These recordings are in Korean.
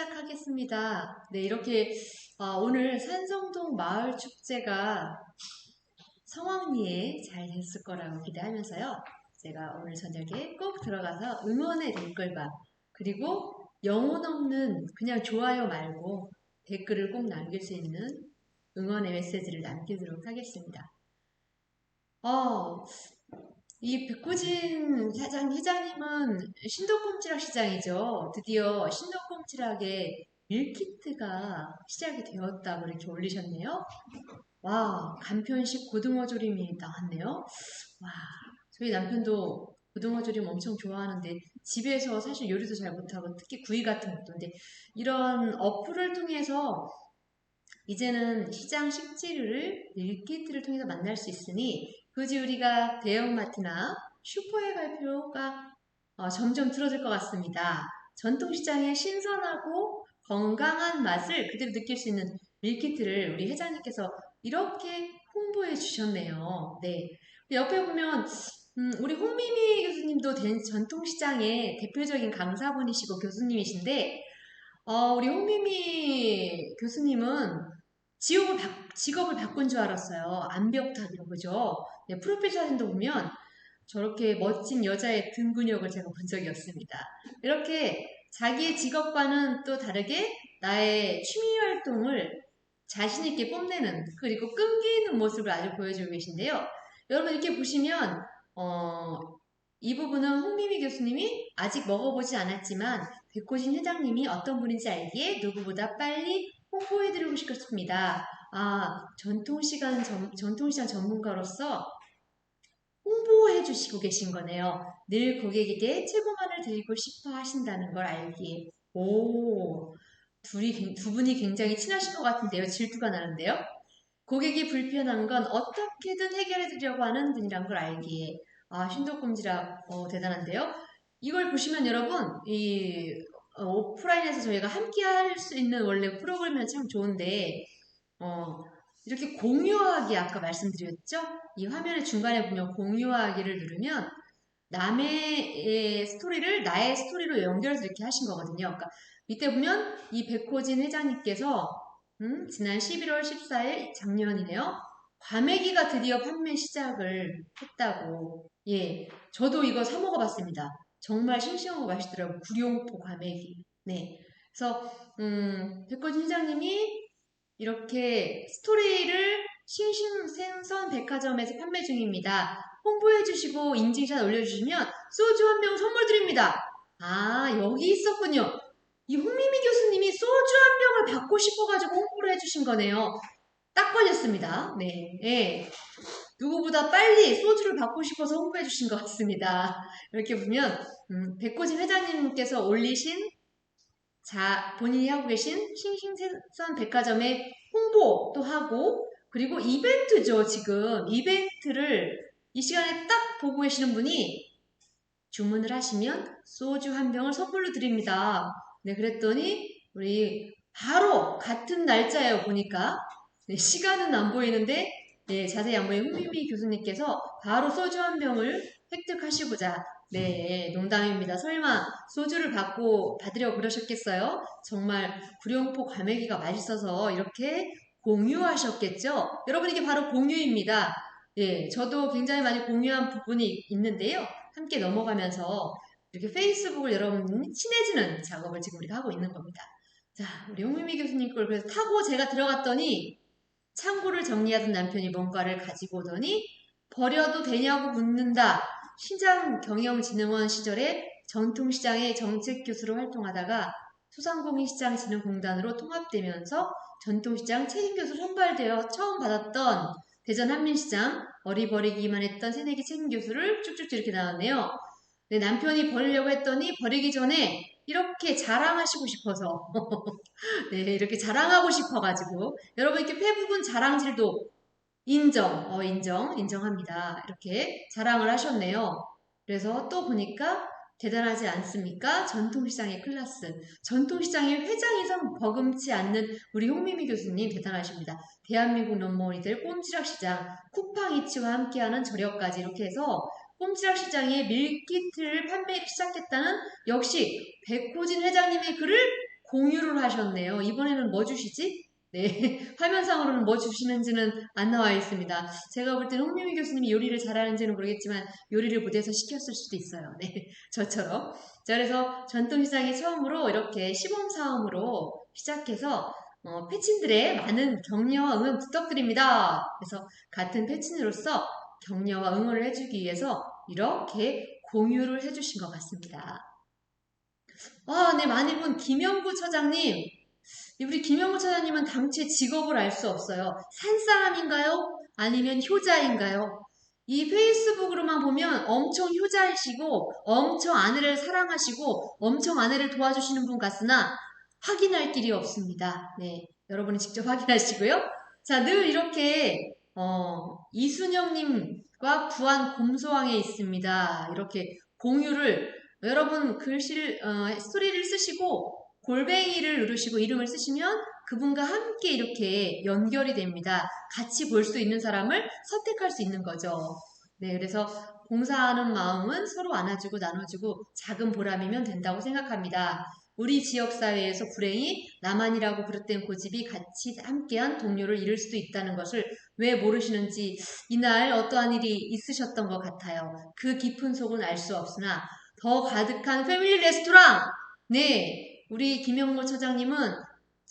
시작하겠습니다. 네, 이렇게 오늘 산성동 마을 축제가 성황리에 잘 됐을 거라고 기대하면서요. 제가 오늘 저녁에 꼭 들어가서 응원의 댓글과 그리고 영혼 없는 그냥 좋아요 말고 댓글을 꼭 남길 수 있는 응원의 메시지를 남기도록 하겠습니다. 이 백호진 회장님은 신도꼼지락 시장이죠. 드디어 신도꼼지락에 밀키트가 시작이 되었다고 이렇게 올리셨네요. 와, 간편식 고등어 조림이 나왔네요. 와, 저희 남편도 고등어 조림 엄청 좋아하는데 집에서 사실 요리도 잘 못하고 특히 구이 같은 것도 근데 이런 어플을 통해서 이제는 시장 식재료를 밀키트를 통해서 만날 수 있으니 굳이 우리가 대형마트나 슈퍼에 갈 필요가 점점 줄어들 것 같습니다. 전통시장의 신선하고 건강한 맛을 그대로 느낄 수 있는 밀키트를 우리 회장님께서 이렇게 홍보해 주셨네요. 네. 옆에 보면 우리 홍미미 교수님도 전통시장의 대표적인 강사분이시고 교수님이신데 우리 홍미미 교수님은 직업을 바꾼 줄 알았어요. 암벽타기로, 그죠? 네, 프로필 사진도 보면 저렇게 멋진 여자의 등 근육을 제가 본 적이 없습니다. 이렇게 자기의 직업과는 또 다르게 나의 취미 활동을 자신있게 뽐내는 그리고 끈기있는 모습을 아주 보여주고 계신데요. 여러분 이렇게 보시면 이 부분은 홍미미 교수님이 아직 먹어보지 않았지만 백호진 회장님이 어떤 분인지 알기에 누구보다 빨리 홍보해드리고 싶습니다. 전통시장 전문가로서 홍보해 주시고 계신 거네요. 늘 고객에게 최고만을 드리고 싶어 하신다는 걸 알기에. 두 분이 굉장히 친하신 것 같은데요. 질투가 나는데요. 고객이 불편한 건 어떻게든 해결해 드리려고 하는 분이란 걸 알기에. 신도꼼지락 대단한데요. 이걸 보시면 여러분 오프라인에서 저희가 함께 할 수 있는 원래 프로그램은 참 좋은데 이렇게 공유하기 아까 말씀드렸죠? 이 화면의 중간에 보면 공유하기를 누르면 남의 스토리를 나의 스토리로 연결해서 이렇게 하신 거거든요. 그러니까 밑에 보면 이 백호진 회장님께서 지난 11월 14일 작년이네요. 과메기가 드디어 판매 시작을 했다고. 예, 저도 이거 사 먹어봤습니다. 정말 싱싱하고 맛있더라고요. 구룡포 과메기. 네, 그래서 백호진 회장님이 이렇게 스토리를 싱싱생선 백화점에서 판매 중입니다. 홍보해주시고 인증샷 올려주시면 소주 한 병 선물 드립니다. 여기 있었군요. 이 홍미미 교수님이 소주 한 병을 받고 싶어가지고 홍보를 해주신 거네요. 딱 걸렸습니다. 네. 네. 누구보다 빨리 소주를 받고 싶어서 홍보해 주신 것 같습니다. 이렇게 보면 백호진 회장님께서 올리신 본인이 하고 계신 싱싱생선 백화점의 홍보도 하고 그리고 이벤트죠. 지금 이벤트를 이 시간에 딱 보고 계시는 분이 주문을 하시면 소주 한 병을 선물로 드립니다. 네, 그랬더니 우리 바로 같은 날짜예요. 보니까 네, 시간은 안 보이는데 네, 자세히 안 보이는 홍미미 교수님께서 바로 소주 한 병을 획득하시고자 네, 농담입니다. 설마 소주를 받으려고 그러셨겠어요? 정말 구룡포 과메기가 맛있어서 이렇게 공유하셨겠죠? 여러분 이게 바로 공유입니다. 예, 저도 굉장히 많이 공유한 부분이 있는데요. 함께 넘어가면서 이렇게 페이스북을 여러분이 친해지는 작업을 지금 우리가 하고 있는 겁니다. 자, 우리 홍미미 교수님 걸 그래서 타고 제가 들어갔더니 창고를 정리하던 남편이 뭔가를 가지고 오더니 버려도 되냐고 묻는다. 시장경영진흥원 시절에 전통시장의 정책교수로 활동하다가 소상공인시장진흥공단으로 통합되면서 전통시장 책임교수 선발되어 처음 받았던 대전 한민시장 어리버리기만 했던 새내기 책임교수를 쭉쭉 이렇게 나왔네요. 네, 남편이 버리려고 했더니 버리기 전에 이렇게 자랑하시고 싶어서 네, 이렇게 자랑하고 싶어가지고 여러분 이렇게 페북은 자랑질도 인정합니다. 이렇게 자랑을 하셨네요. 그래서 또 보니까 대단하지 않습니까? 전통시장의 클래스. 전통시장의 회장 이상 버금치 않는 우리 홍미미 교수님 대단하십니다. 대한민국 넘버원이 될 꼼지락시장, 쿠팡이츠와 함께하는 저력까지 이렇게 해서 꼼지락시장의 밀키트를 판매하기 시작했다는 역시 백호진 회장님의 글을 공유를 하셨네요. 이번에는 뭐 주시지? 네, 화면상으로는 뭐 주시는지는 안 나와 있습니다. 제가 볼 때는 홍유미 교수님이 요리를 잘하는지는 모르겠지만 요리를 못해서 시켰을 수도 있어요. 네, 저처럼. 자, 그래서 전통시장이 처음으로 이렇게 시범사업으로 시작해서 패친들의 많은 격려와 응원 부탁드립니다. 그래서 같은 패친으로서 격려와 응원을 해주기 위해서 이렇게 공유를 해주신 것 같습니다. 와, 네, 많이 본 김영구 처장님. 우리 김영구 처장님은 당최 직업을 알 수 없어요. 산사람인가요? 아니면 효자인가요? 이 페이스북으로만 보면 엄청 효자이시고 엄청 아내를 사랑하시고 엄청 아내를 도와주시는 분 같으나 확인할 길이 없습니다. 네, 여러분이 직접 확인하시고요. 자, 늘 이렇게 이순영님과 부안 곰소항에 있습니다. 이렇게 공유를 여러분 글씨를 스토리를 쓰시고 골뱅이를 누르시고 이름을 쓰시면 그분과 함께 이렇게 연결이 됩니다. 같이 볼 수 있는 사람을 선택할 수 있는 거죠. 네, 그래서 봉사하는 마음은 서로 안아주고 나눠주고 작은 보람이면 된다고 생각합니다. 우리 지역사회에서 불행히 나만이라고 그릇된 고집이 같이 함께한 동료를 잃을 수도 있다는 것을 왜 모르시는지 이날 어떠한 일이 있으셨던 것 같아요. 그 깊은 속은 알 수 없으나 더 가득한 패밀리 레스토랑! 네, 우리 김영모 처장님은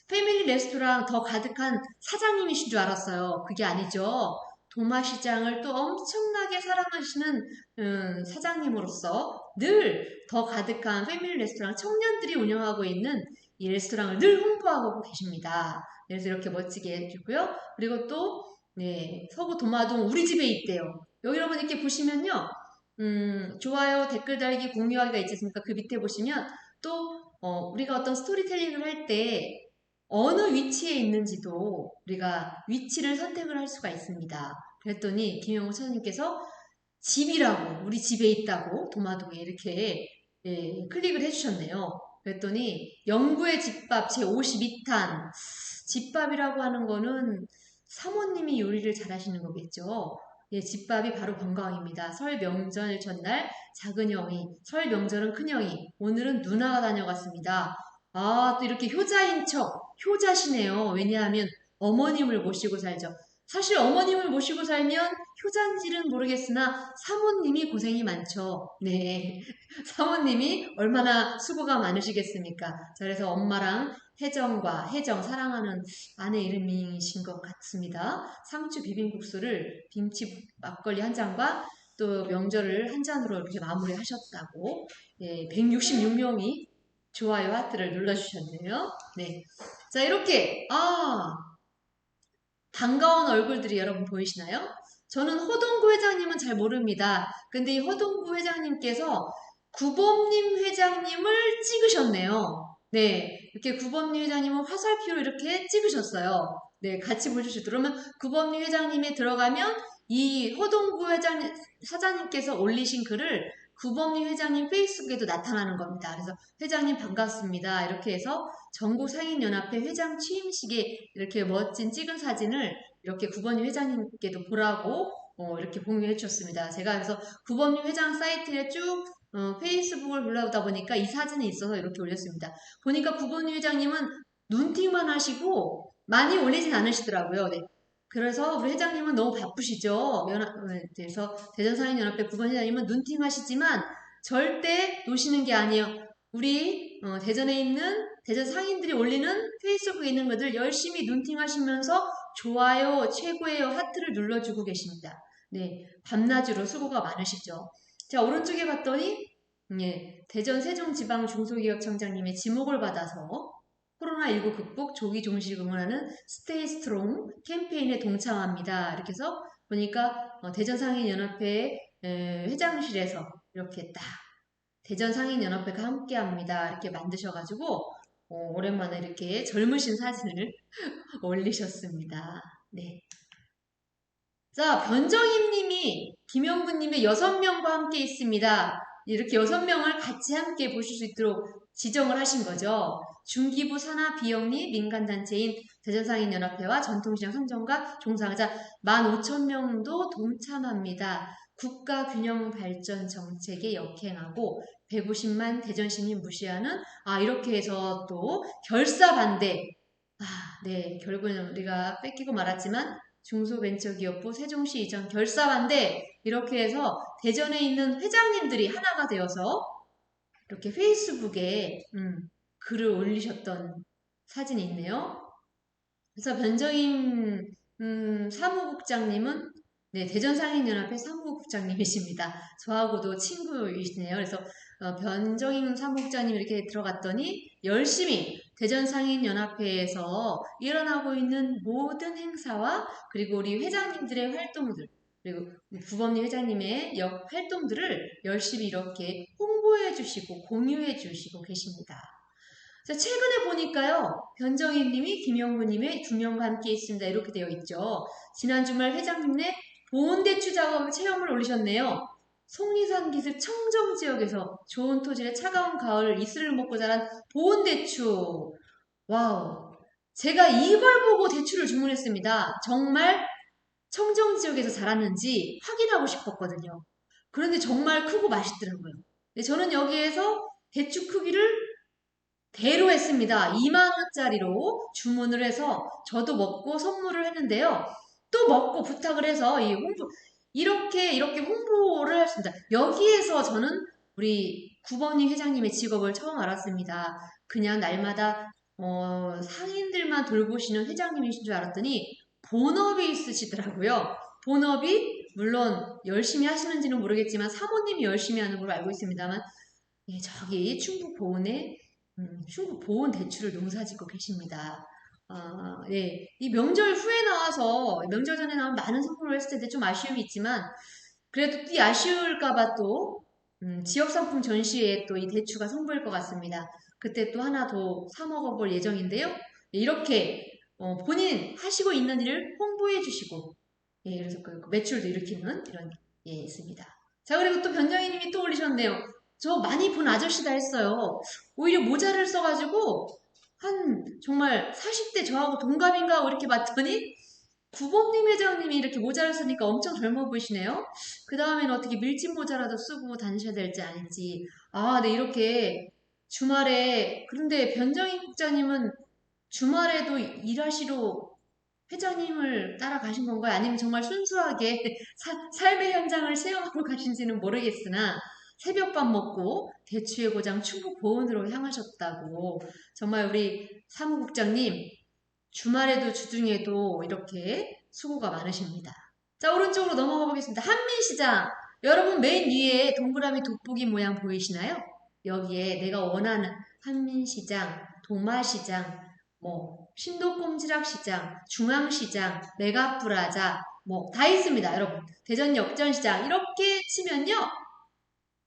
패밀리 레스토랑 더 가득한 사장님이신 줄 알았어요. 그게 아니죠. 도마시장을 또 엄청나게 사랑하시는 사장님으로서 늘 더 가득한 패밀리 레스토랑 청년들이 운영하고 있는 이 레스토랑을 늘 홍보하고 계십니다. 그래서 이렇게 멋지게 해주고요. 그리고 또 네, 서구 도마동 우리 집에 있대요. 여기 여러분 이렇게 보시면요. 좋아요, 댓글 달기, 공유하기가 있지 않습니까? 그 밑에 보시면 또 우리가 어떤 스토리텔링을 할 때 어느 위치에 있는지도 우리가 위치를 선택을 할 수가 있습니다. 그랬더니 김영호 차장님께서 집이라고 우리 집에 있다고 도마동에 이렇게 클릭을 해주셨네요. 그랬더니 영구의 집밥 제52탄 집밥이라고 하는 거는 사모님이 요리를 잘하시는 거겠죠. 예, 집밥이 바로 건강입니다. 설 명절 전날 작은 형이, 설 명절은 큰 형이, 오늘은 누나가 다녀갔습니다. 아, 또 이렇게 효자인 척, 효자시네요. 왜냐하면 어머님을 모시고 살죠. 사실 어머님을 모시고 살면 효자인지는 모르겠으나 사모님이 고생이 많죠. 네. 사모님이 얼마나 수고가 많으시겠습니까? 자, 그래서 엄마랑 혜정, 사랑하는 아내 이름이신 것 같습니다. 상추 비빔국수를 김치 막걸리 한 잔과 또 명절을 한 잔으로 이렇게 마무리하셨다고 166명이 좋아요 하트를 눌러주셨네요. 네, 자 이렇게 반가운 얼굴들이 여러분 보이시나요? 저는 허동구 회장님은 잘 모릅니다. 근데 이 허동구 회장님께서 구범님 회장님을 찍으셨네요. 네, 이렇게 구범님 회장님은 화살표로 이렇게 찍으셨어요. 네, 같이 보실 수 있도록. 그러면 구범님 회장님에 들어가면 이 허동구 회장님, 사장님께서 올리신 글을 구범님 회장님 페이스북에도 나타나는 겁니다. 그래서 회장님 반갑습니다. 이렇게 해서 전국상인연합회 회장 취임식에 이렇게 멋진 찍은 사진을 이렇게 구범님 회장님께도 보라고 이렇게 공유해 주셨습니다. 제가 그래서 구범님 회장 사이트에 쭉 페이스북을 올라오다 보니까 이 사진이 있어서 이렇게 올렸습니다. 보니까 구범님 회장님은 눈팅만 하시고 많이 올리진 않으시더라고요. 네. 그래서 우리 회장님은 너무 바쁘시죠. 그래서 대전상인연합회 구범 회장님은 눈팅 하시지만 절대 노시는 게 아니에요. 우리 대전에 있는 대전 상인들이 올리는 페이스북에 있는 것들 열심히 눈팅 하시면서 좋아요, 최고예요, 하트를 눌러주고 계십니다. 네, 밤낮으로 수고가 많으시죠. 자, 오른쪽에 봤더니 대전 세종지방 중소기업청장님의 지목을 받아서 코로나19 극복 조기 종식 응원하는 스테이 스트롱 캠페인에 동참합니다. 이렇게 해서 보니까 대전상인연합회 회장실에서 이렇게 딱 대전상인연합회가 함께합니다. 이렇게 만드셔가지고 오랜만에 이렇게 젊으신 사진을 올리셨습니다. 네. 자, 변정임님이 김영구님의 6명과 함께 있습니다. 이렇게 6명을 같이 함께 보실 수 있도록 지정을 하신 거죠. 중기부 산하 비영리 민간단체인 대전상인연합회와 전통시장 선정과 종사자 15,000명도 동참합니다. 국가균형발전 정책에 역행하고 150만 대전시민 무시하는 이렇게 해서 또 결사 반대. 네, 결국은 우리가 뺏기고 말았지만 중소벤처기업부 세종시 이전 결사 반대 이렇게 해서 대전에 있는 회장님들이 하나가 되어서 이렇게 페이스북에 글을 올리셨던 사진이 있네요. 그래서 변정임 사무국장님은 네, 대전상인연합회 사무국장님이십니다. 저하고도 친구이시네요. 그래서 변정임 사무국장님 이렇게 들어갔더니 열심히 대전상인연합회에서 일어나고 있는 모든 행사와 그리고 우리 회장님들의 활동들 그리고 부범님 회장님의 활동들을 열심히 이렇게 홍보해 주시고 공유해 주시고 계십니다. 자, 최근에 보니까요, 변정희님이 김영구님의 두 명과 함께 있습니다. 이렇게 되어 있죠. 지난 주말 회장님네 보온대추 작업 체험을 올리셨네요. 속리산 기슭 청정 지역에서 좋은 토질의 차가운 가을 이슬을 먹고 자란 보온대추. 와우. 제가 이걸 보고 대추를 주문했습니다. 정말 청정 지역에서 자랐는지 확인하고 싶었거든요. 그런데 정말 크고 맛있더라고요. 저는 여기에서 대추 크기를 대로 했습니다. 2만원짜리로 주문을 해서 저도 먹고 선물을 했는데요. 또 먹고 부탁을 해서 이렇게 홍보를 했습니다. 여기에서 저는 우리 구범님 회장님의 직업을 처음 알았습니다. 그냥 날마다 상인들만 돌보시는 회장님이신 줄 알았더니 본업이 있으시더라고요. 본업이 물론 열심히 하시는지는 모르겠지만 사모님이 열심히 하는 걸로 알고 있습니다만 저기 충북 보은에 충북 보은 대추를 농사짓고 계십니다. 네. 이 명절 후에 나와서 명절 전에 나오면 많은 선물을 했을 텐데 좀 아쉬움이 있지만 그래도 이 아쉬울까봐 또 지역상품 전시회에 또 이 대추가 선보일 것 같습니다. 그때 또 하나 더 사 먹어볼 예정인데요. 이렇게 본인 하시고 있는 일을 홍보해 주시고 그래서 그 매출도 일으키는 이런 있습니다. 자, 그리고 또 변정희님이 또 올리셨네요. 저 많이 본 아저씨다 했어요. 오히려 모자를 써가지고 정말 40대 저하고 동갑인가 이렇게 봤더니 구범님 회장님이 이렇게 모자를 쓰니까 엄청 젊어 보이시네요. 그 다음에는 어떻게 밀짚 모자라도 쓰고 다니셔야 될지 아닐지. 네, 이렇게 주말에 그런데 변정희 국장님은 주말에도 일하시러 회장님을 따라가신 건가요? 아니면 정말 순수하게 삶의 현장을 체험하러 가신지는 모르겠으나 새벽밥 먹고 대추의 고장 충북 보은으로 향하셨다고. 정말 우리 사무국장님 주말에도 주중에도 이렇게 수고가 많으십니다. 자, 오른쪽으로 넘어가 보겠습니다. 한민시장. 여러분 맨 위에 동그라미 돋보기 모양 보이시나요? 여기에 내가 원하는 한민시장, 도마시장, 신도꼼지락시장, 중앙시장, 메가프라자 다 있습니다. 여러분 대전역전시장 이렇게 치면요.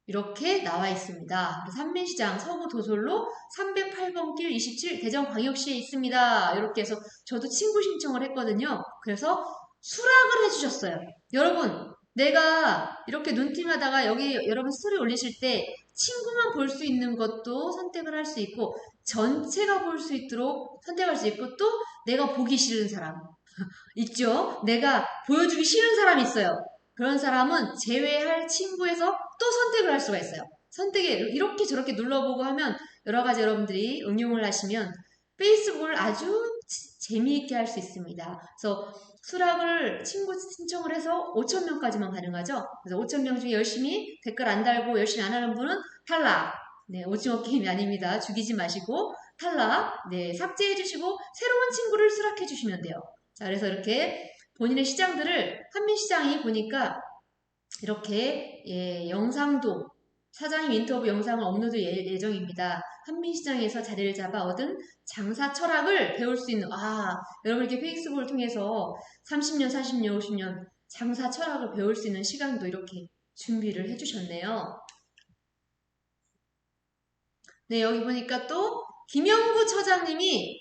이렇게 나와 있습니다. 삼민시장 서구도솔로 308번 길 27 대전광역시에 있습니다. 이렇게 해서 저도 친구 신청을 했거든요. 그래서 수락을 해주셨어요. 여러분 내가 이렇게 눈팅하다가 여기 여러분 스토리 올리실 때 친구만 볼 수 있는 것도 선택을 할 수 있고 전체가 볼 수 있도록 선택할 수 있고 또 내가 보기 싫은 사람 있죠? 내가 보여주기 싫은 사람이 있어요. 그런 사람은 제외할 친구에서 또 선택을 할 수가 있어요. 선택에 이렇게 저렇게 눌러보고 하면 여러 가지 여러분들이 응용을 하시면 페이스북을 아주 재미있게 할 수 있습니다. 그래서 수락을 친구 신청을 해서 5,000명까지만 가능하죠. 그래서 5,000명 중에 열심히 댓글 안 달고 열심히 안 하는 분은 탈락. 네, 오징어 게임이 아닙니다. 죽이지 마시고 탈락. 네, 삭제해 주시고 새로운 친구를 수락해 주시면 돼요. 자, 그래서 이렇게 본인의 시장들을 한민시장이 보니까 이렇게 영상도 사장님 인터뷰 영상을 업로드 예정입니다. 한민시장에서 자리를 잡아 얻은 장사 철학을 배울 수 있는 여러분 이렇게 페이스북을 통해서 30년, 40년, 50년 장사 철학을 배울 수 있는 시간도 이렇게 준비를 해주셨네요. 네, 여기 보니까 또 김영구 처장님이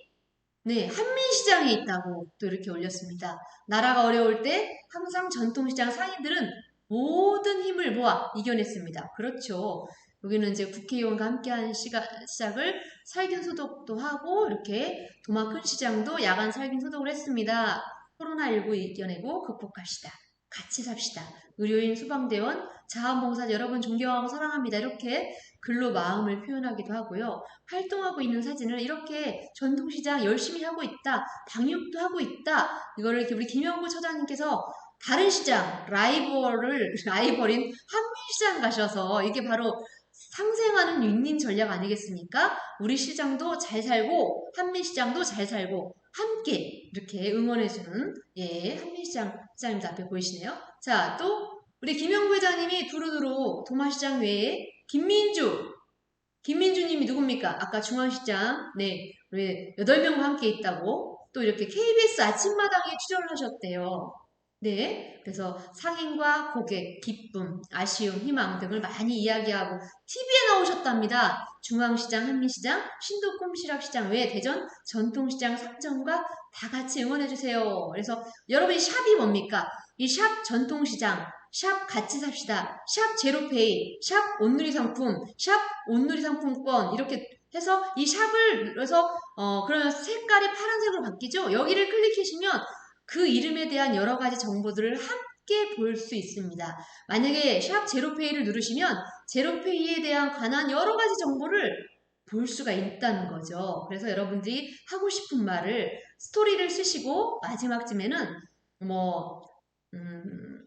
한민시장에 있다고 또 이렇게 올렸습니다. 나라가 어려울 때 항상 전통시장 상인들은 모든 힘을 모아 이겨냈습니다. 그렇죠. 여기는 이제 국회의원과 함께한 시작을 살균 소독도 하고 이렇게 도마 큰 시장도 야간 살균 소독을 했습니다. 코로나19 이겨내고 극복합시다. 같이 삽시다. 의료인, 소방대원, 자원봉사 여러분 존경하고 사랑합니다. 이렇게 글로 마음을 표현하기도 하고요. 활동하고 있는 사진을 이렇게 전통시장 열심히 하고 있다. 방역도 하고 있다. 이거를 이렇게 우리 김영구 처장님께서 다른 시장, 라이벌인 한민시장 가셔서 이게 바로 상생하는 윈윈 전략 아니겠습니까? 우리 시장도 잘 살고 한민시장도 잘 살고 함께 이렇게 응원해주는 한민시장님 앞에 보이시네요. 자, 또 우리 김영구 회장님이 두루두루 도마시장 외에 김민주님이 누굽니까? 아까 중앙시장 우리 8명과 함께 있다고 또 이렇게 KBS 아침마당에 출연을 하셨대요. 네, 그래서 상인과 고객, 기쁨, 아쉬움, 희망 등을 많이 이야기하고 TV에 나오셨답니다. 중앙시장, 한민시장, 신도꿈 실학시장 외 대전 전통시장 상점과 다 같이 응원해주세요. 그래서 여러분이 샵이 뭡니까? 이 샵 전통시장, 샵 같이 삽시다, 샵 제로페이, 샵 온누리 상품, 샵 온누리 상품권 이렇게 해서 이 샵을 눌러서 그러면 색깔이 파란색으로 바뀌죠? 여기를 클릭하시면 그 이름에 대한 여러 가지 정보들을 함께 볼 수 있습니다. 만약에 샵 제로페이를 누르시면 제로페이에 대한 관한 여러 가지 정보를 볼 수가 있다는 거죠. 그래서 여러분들이 하고 싶은 말을 스토리를 쓰시고 마지막쯤에는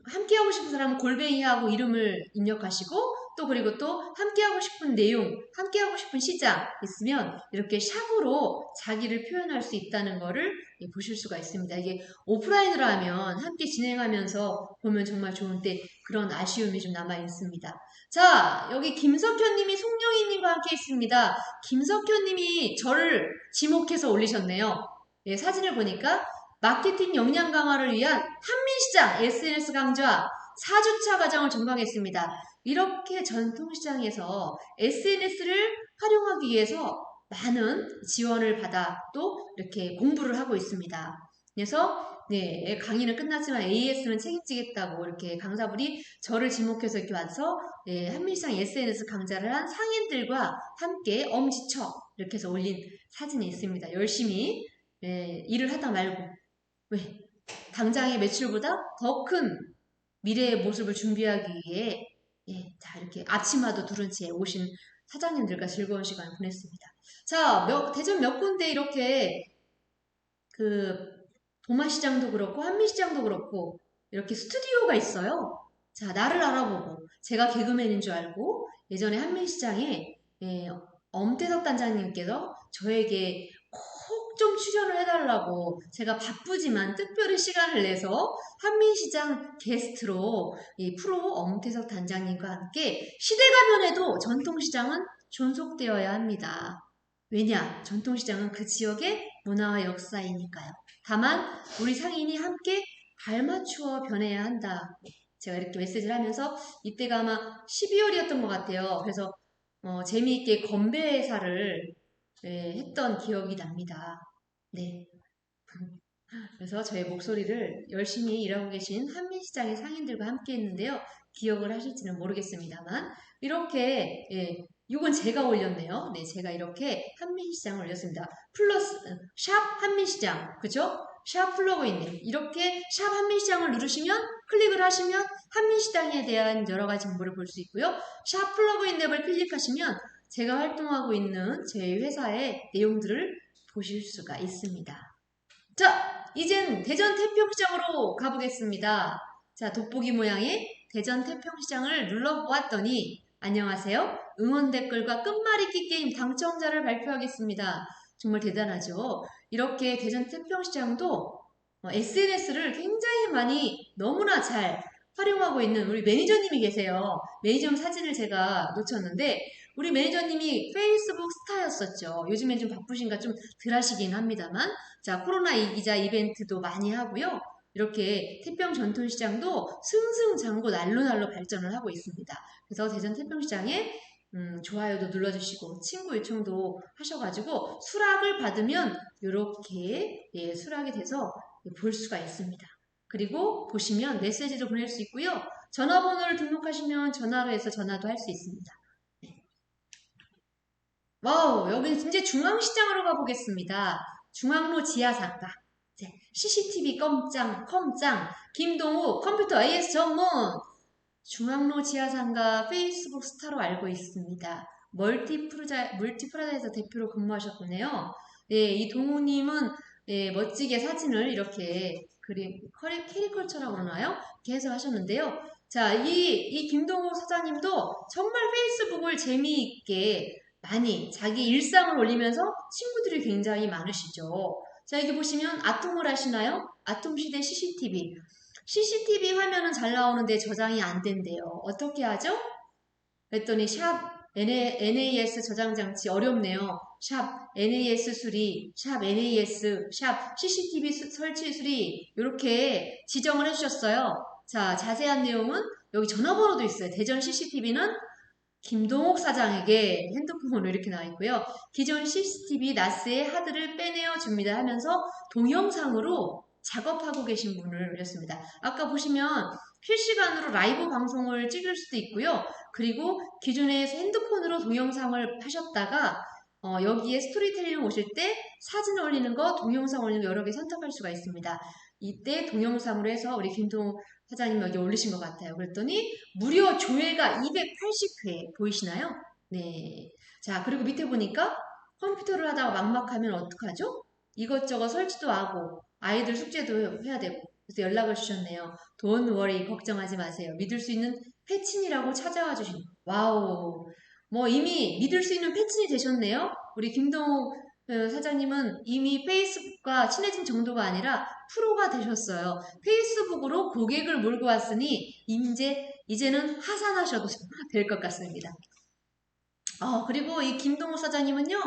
함께 하고 싶은 사람은 골뱅이하고 이름을 입력하시고 그리고 또 함께 하고 싶은 내용, 함께 하고 싶은 시장 있으면 이렇게 샵으로 자기를 표현할 수 있다는 거를 보실 수가 있습니다. 이게 오프라인으로 하면 함께 진행하면서 보면 정말 좋은데 그런 아쉬움이 좀 남아 있습니다. 자, 여기 김석현님이 송영희님과 함께 있습니다. 김석현님이 저를 지목해서 올리셨네요. 사진을 보니까 마케팅 역량 강화를 위한 한민시장 SNS 강좌 4주차 과정을 전강했습니다. 이렇게 전통시장에서 SNS를 활용하기 위해서 많은 지원을 받아 또 이렇게 공부를 하고 있습니다. 그래서 강의는 끝났지만 AS는 책임지겠다고 이렇게 강사분이 저를 지목해서 이렇게 와서 한민시장 SNS 강좌를 한 상인들과 함께 엄지척 이렇게 해서 올린 사진이 있습니다. 열심히 일을 하다 말고 왜? 당장의 매출보다 더 큰 미래의 모습을 준비하기 위해 자 이렇게 앞치마도 두른 채 오신 사장님들과 즐거운 시간을 보냈습니다. 자, 대전 몇 군데 이렇게 그 도마시장도 그렇고 한민시장도 그렇고 이렇게 스튜디오가 있어요. 자, 나를 알아보고 제가 개그맨인 줄 알고 예전에 한민시장에 엄태석 단장님께서 저에게 꼭 좀 출연을 해달라고 제가 바쁘지만 특별히 시간을 내서 한민시장 게스트로 이 프로 엄태석 단장님과 함께 시대가 변해도 전통시장은 존속되어야 합니다. 왜냐? 전통시장은 그 지역의 문화와 역사이니까요. 다만 우리 상인이 함께 발맞추어 변해야 한다. 제가 이렇게 메시지를 하면서 이때가 아마 12월이었던 것 같아요. 그래서 재미있게 건배사를 했던 기억이 납니다. 네. 그래서 저의 목소리를 열심히 일하고 계신 한민시장의 상인들과 함께 했는데요. 기억을 하실지는 모르겠습니다만 이렇게 이건 제가 올렸네요. 네, 제가 이렇게 한민시장을 올렸습니다. 플러스 샵 한민시장, 그죠? 샵 플러그인 이렇게 샵 한민시장을 누르시면 클릭을 하시면 한민시장에 대한 여러 가지 정보를 볼 수 있고요. 샵 플러그인 앱을 클릭하시면 제가 활동하고 있는 제 회사의 내용들을 보실 수가 있습니다. 자, 이젠 대전 태평시장으로 가보겠습니다. 자, 돋보기 모양의 대전 태평시장을 눌러보았더니 안녕하세요. 응원 댓글과 끝말잇기 게임 당첨자를 발표하겠습니다. 정말 대단하죠? 이렇게 대전 태평시장도 SNS를 굉장히 많이 너무나 잘 활용하고 있는 우리 매니저님이 계세요. 매니저 사진을 제가 놓쳤는데 우리 매니저님이 페이스북 스타였었죠. 요즘엔 좀 바쁘신가 좀 덜 하시긴 합니다만 자, 코로나 이기자 이벤트도 많이 하고요. 이렇게 태평 전통시장도 승승장구 날로날로 발전을 하고 있습니다. 그래서 대전 태평시장에 좋아요도 눌러주시고 친구 요청도 하셔가지고 수락을 받으면 이렇게 수락이 돼서 볼 수가 있습니다. 그리고 보시면 메시지도 보낼 수 있고요. 전화번호를 등록하시면 전화로 해서 전화도 할 수 있습니다. 네. 와우, 여기는 이제 중앙시장으로 가보겠습니다. 중앙로 지하상가. CCTV 컴짱, 김동욱 컴퓨터 AS 전문, 중앙로 지하상가 페이스북 스타로 알고 있습니다. 멀티프라자에서 대표로 근무하셨네요. 네, 이 동우님은 네, 멋지게 사진을 이렇게 캐리컬처라고 그러나요? 이렇게 해서 하셨는데요. 자, 이 김동욱 사장님도 정말 페이스북을 재미있게 많이 자기 일상을 올리면서 친구들이 굉장히 많으시죠. 자, 여기 보시면 아톰을 하시나요? 아톰시대 CCTV. CCTV 화면은 잘 나오는데 저장이 안 된대요. 어떻게 하죠? 그랬더니 샵 NAS 저장 장치 어렵네요. 샵 NAS 수리, 샵 NAS, 샵 CCTV 설치 수리 이렇게 지정을 해주셨어요. 자, 자세한 내용은 여기 전화번호도 있어요. 대전 CCTV는 김동욱 사장에게 핸드폰으로 이렇게 나와 있고요. 기존 CCTV 나스의 하드를 빼내어 줍니다 하면서 동영상으로 작업하고 계신 분을 올렸습니다. 아까 보시면 실시간으로 라이브 방송을 찍을 수도 있고요. 그리고 기존에 핸드폰으로 동영상을 하셨다가 여기에 스토리텔링 오실 때 사진 올리는 거, 동영상 올리는 거 여러 개 선택할 수가 있습니다. 이때 동영상으로 해서 우리 김동욱 사장님 여기 올리신 것 같아요. 그랬더니 무려 조회가 280회 보이시나요? 네. 자, 그리고 밑에 보니까 컴퓨터를 하다가 막막하면 어떡하죠? 이것저것 설치도 하고 아이들 숙제도 해야 되고 그래서 연락을 주셨네요. Don't worry, 걱정하지 마세요. 믿을 수 있는 패친이라고 찾아와 주신 와우. 뭐 이미 믿을 수 있는 패친이 되셨네요. 우리 김동욱 사장님은 이미 페이스북과 친해진 정도가 아니라 프로가 되셨어요. 페이스북으로 고객을 몰고 왔으니 이제는 하산하셔도 될 것 같습니다. 그리고 이 김동욱 사장님은요,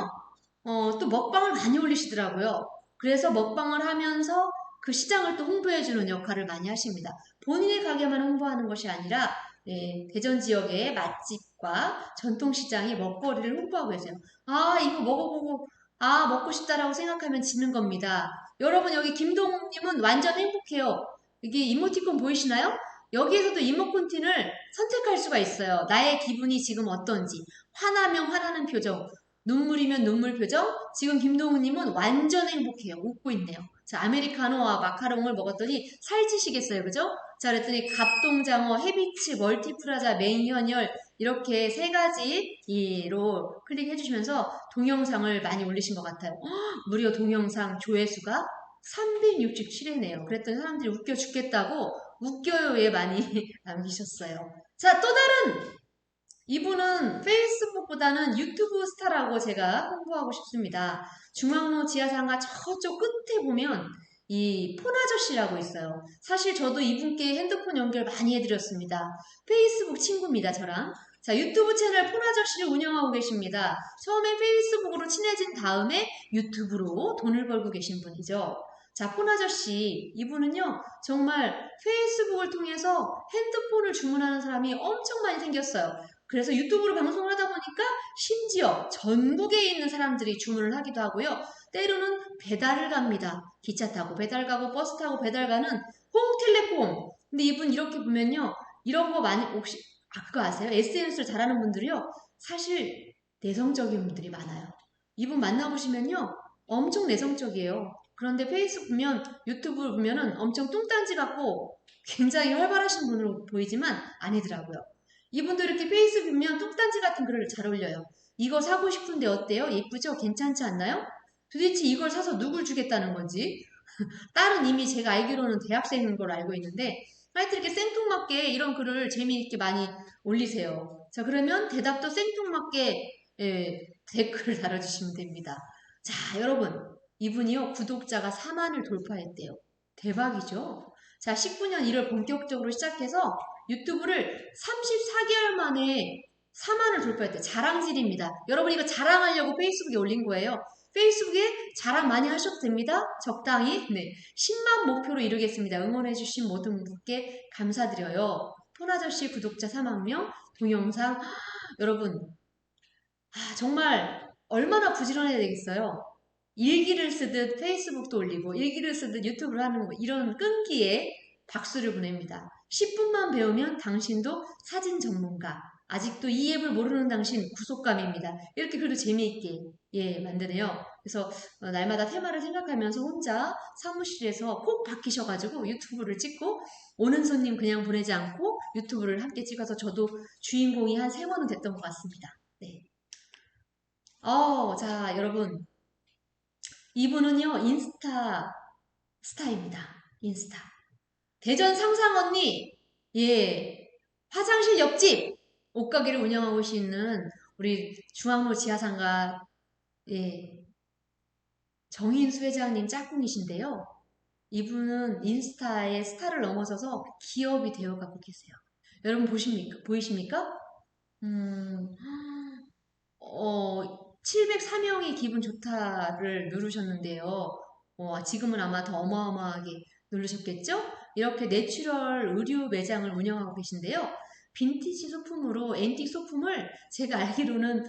또 먹방을 많이 올리시더라고요. 그래서 먹방을 하면서 그 시장을 또 홍보해주는 역할을 많이 하십니다. 본인의 가게만 홍보하는 것이 아니라 대전 지역의 맛집과 전통시장의 먹거리를 홍보하고 계세요. 이거 먹어보고 먹고 싶다라고 생각하면 지는 겁니다. 여러분 여기 김동욱님은 완전 행복해요. 이게 이모티콘 보이시나요? 여기에서도 이모콘틴을 선택할 수가 있어요. 나의 기분이 지금 어떤지. 화나면 화나는 표정, 눈물이면 눈물 표정. 지금 김동욱님은 완전 행복해요. 웃고 있네요. 자, 아메리카노와 마카롱을 먹었더니 살찌시겠어요. 그죠? 자, 그랬더니 갑동장어, 헤비치, 멀티프라자, 메인 현열 이렇게 세 가지로 클릭해 주시면서 동영상을 많이 올리신 것 같아요. 무려 동영상 조회수가 367회네요. 그랬더니 사람들이 웃겨 죽겠다고 웃겨요에 많이 남기셨어요. 자, 또 다른 이분은 페이스북보다는 유튜브 스타라고 제가 홍보하고 싶습니다. 중앙로 지하상가 저쪽 끝에 보면 이 폰아저씨라고 있어요. 사실 저도 이분께 핸드폰 연결 많이 해드렸습니다. 페이스북 친구입니다, 저랑. 자, 유튜브 채널 폰아저씨를 운영하고 계십니다. 처음에 페이스북으로 친해진 다음에 유튜브로 돈을 벌고 계신 분이죠. 자, 폰아저씨 이분은요 정말 페이스북을 통해서 핸드폰을 주문하는 사람이 엄청 많이 생겼어요. 그래서 유튜브로 방송을 하다 보니까 심지어 전국에 있는 사람들이 주문을 하기도 하고요. 때로는 배달을 갑니다. 기차 타고 배달 가고 버스 타고 배달 가는 홍텔레콤. 근데 이분 이렇게 보면요. 이런 거 많이 혹시 그거 아세요? SNS를 잘하는 분들이요. 사실 내성적인 분들이 많아요. 이분 만나보시면요. 엄청 내성적이에요. 그런데 페이스북 보면 유튜브 보면은 엄청 뚱딴지 같고 굉장히 활발하신 분으로 보이지만 아니더라고요. 이분도 이렇게 페이스북 보면 뚱딴지 같은 글을 잘 올려요. 이거 사고 싶은데 어때요? 예쁘죠? 괜찮지 않나요? 도대체 이걸 사서 누굴 주겠다는 건지. 딸은 이미 제가 알기로는 대학생인 걸 알고 있는데 하여튼 이렇게 생뚱맞게 이런 글을 재미있게 많이 올리세요. 자, 그러면 대답도 생뚱맞게 댓글을 달아주시면 됩니다. 자, 여러분 이분이요 구독자가 4만을 돌파했대요. 대박이죠? 자, 19년 1월 본격적으로 시작해서 유튜브를 34개월 만에 4만을 돌파했대요. 자랑질입니다. 여러분 이거 자랑하려고 페이스북에 올린 거예요. 페이스북에 자랑 많이 하셔도 됩니다. 적당히. 네, 10만 목표로 이루겠습니다. 응원해주신 모든 분께 감사드려요. 폰아저씨 구독자 4만 명, 동영상. 여러분 정말 얼마나 부지런해야 되겠어요. 일기를 쓰듯 페이스북도 올리고 일기를 쓰듯 유튜브를 하는 거 이런 끈기에 박수를 보냅니다. 10분만 배우면 당신도 사진 전문가. 아직도 이 앱을 모르는 당신 구속감입니다. 이렇게 글도 재미있게 만드네요. 그래서 날마다 테마를 생각하면서 혼자 사무실에서 콕 박히셔가지고 유튜브를 찍고 오는 손님 그냥 보내지 않고 유튜브를 함께 찍어서 저도 주인공이 한 3번은 됐던 것 같습니다. 네. 자, 여러분. 이분은요, 인스타 스타입니다. 인스타. 대전 상상 언니, 예, 화장실 옆집 옷가게를 운영하고 계시는 우리 중앙로 지하상가, 예, 정인수 회장님 짝꿍이신데요. 이분은 인스타의 스타를 넘어서서 기업이 되어가고 계세요. 여러분 보이십니까? 704명이 기분 좋다를 누르셨는데요. 지금은 아마 더 어마어마하게 누르셨겠죠? 이렇게 내추럴 의류 매장을 운영하고 계신데요. 빈티지 소품으로 앤틱 소품을 제가 알기로는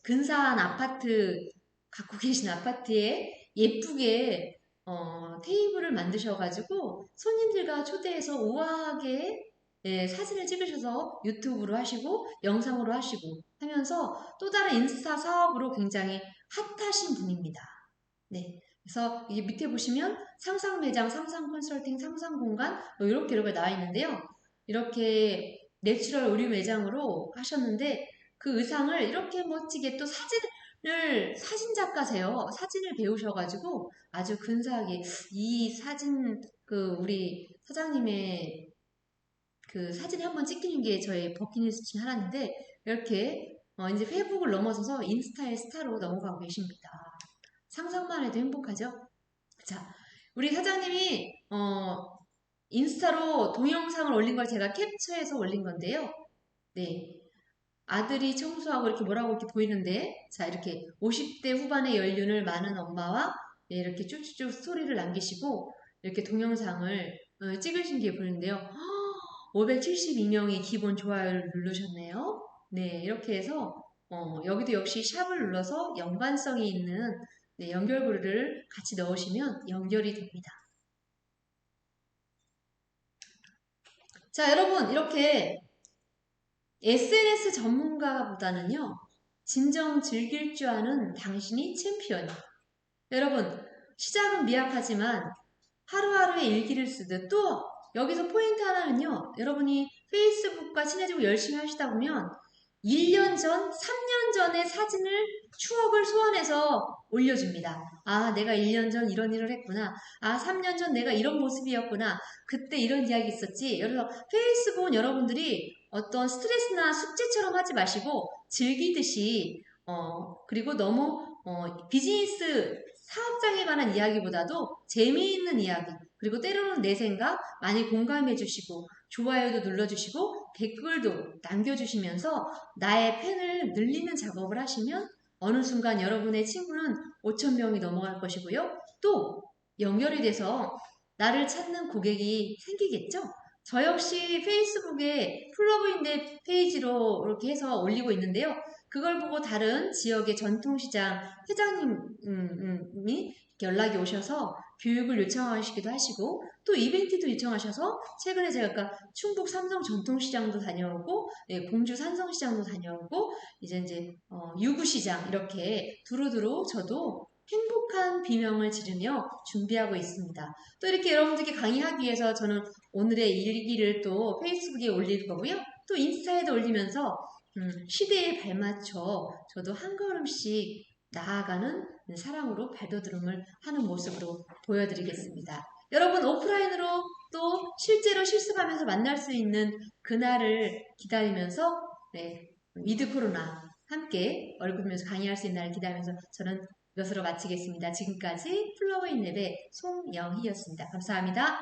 근사한 아파트 갖고 계신 아파트에 예쁘게 테이블을 만드셔가지고 손님들과 초대해서 우아하게 사진을 찍으셔서 유튜브로 하시고 영상으로 하시고 하면서 또 다른 인스타 사업으로 굉장히 핫하신 분입니다. 네. 그래서 이게 밑에 보시면 상상 매장, 상상 컨설팅, 상상 공간 이렇게 나와 있는데요. 이렇게 내추럴 의류 매장으로 하셨는데 그 의상을 이렇게 멋지게 또 사진 작가세요. 사진을 배우셔가지고 아주 근사하게 이 사진 우리 사장님의 그 사진 한번 찍히는 게 저의 버킷리스트 중 하나인데 이렇게 이제 페이북을 넘어서서 인스타의 스타로 넘어가고 계십니다. 상상만 해도 행복하죠? 자, 우리 사장님이 인스타로 동영상을 올린 걸 제가 캡처해서 올린 건데요. 네. 아들이 청소하고 이렇게 뭐라고 이렇게 보이는데 자 이렇게 50대 후반의 연륜을 많은 엄마와 이렇게 쭉쭉쭉 스토리를 남기시고 이렇게 동영상을 찍으신 게 보이는데요. 572명이 기본 좋아요를 누르셨네요. 네, 이렇게 해서 여기도 역시 샵을 눌러서 연관성이 있는 연결고리를 같이 넣으시면 연결이 됩니다. 자, 여러분 이렇게 SNS 전문가보다는요. 진정 즐길 줄 아는 당신이 챔피언이에요. 여러분 시작은 미약하지만 하루하루의 일기를 쓰듯 또 여기서 포인트 하나는요. 여러분이 페이스북과 친해지고 열심히 하시다 보면 1년 전, 3년 전의 사진을 추억을 소환해서 올려줍니다. 아, 내가 1년 전 이런 일을 했구나. 아, 3년 전 내가 이런 모습이었구나. 그때 이런 이야기 있었지. 그래서 페이스북은 여러분들이 어떤 스트레스나 숙제처럼 하지 마시고 즐기듯이 그리고 너무 비즈니스 사업장에 관한 이야기보다도 재미있는 이야기 그리고 때로는 내 생각 많이 공감해 주시고 좋아요도 눌러주시고 댓글도 남겨주시면서 나의 팬을 늘리는 작업을 하시면 어느 순간 여러분의 친구는 5,000명이 넘어갈 것이고요. 또 연결이 돼서 나를 찾는 고객이 생기겠죠? 저 역시 페이스북에 플러그인대 페이지로 이렇게 해서 올리고 있는데요. 그걸 보고 다른 지역의 전통시장 회장님이 연락이 오셔서 교육을 요청하시기도 하시고 또 이벤트도 요청하셔서 최근에 제가 아까 충북 삼성 전통시장도 다녀오고 공주 산성시장도 다녀오고 이제 유구시장 이렇게 두루두루 저도 행복한 비명을 지르며 준비하고 있습니다. 또 이렇게 여러분들께 강의하기 위해서 저는 오늘의 일기를 또 페이스북에 올릴 거고요. 또 인스타에도 올리면서 시대에 발맞춰 저도 한 걸음씩 나아가는 사랑으로 발돋움을 하는 모습으로 보여드리겠습니다. 여러분 오프라인으로 또 실제로 실습하면서 만날 수 있는 그날을 기다리면서 위드 코로나 함께 얼굴 보면서 강의할 수 있는 날을 기다리면서 저는 이것으로 마치겠습니다. 지금까지 플러그인 랩의 송영희였습니다. 감사합니다.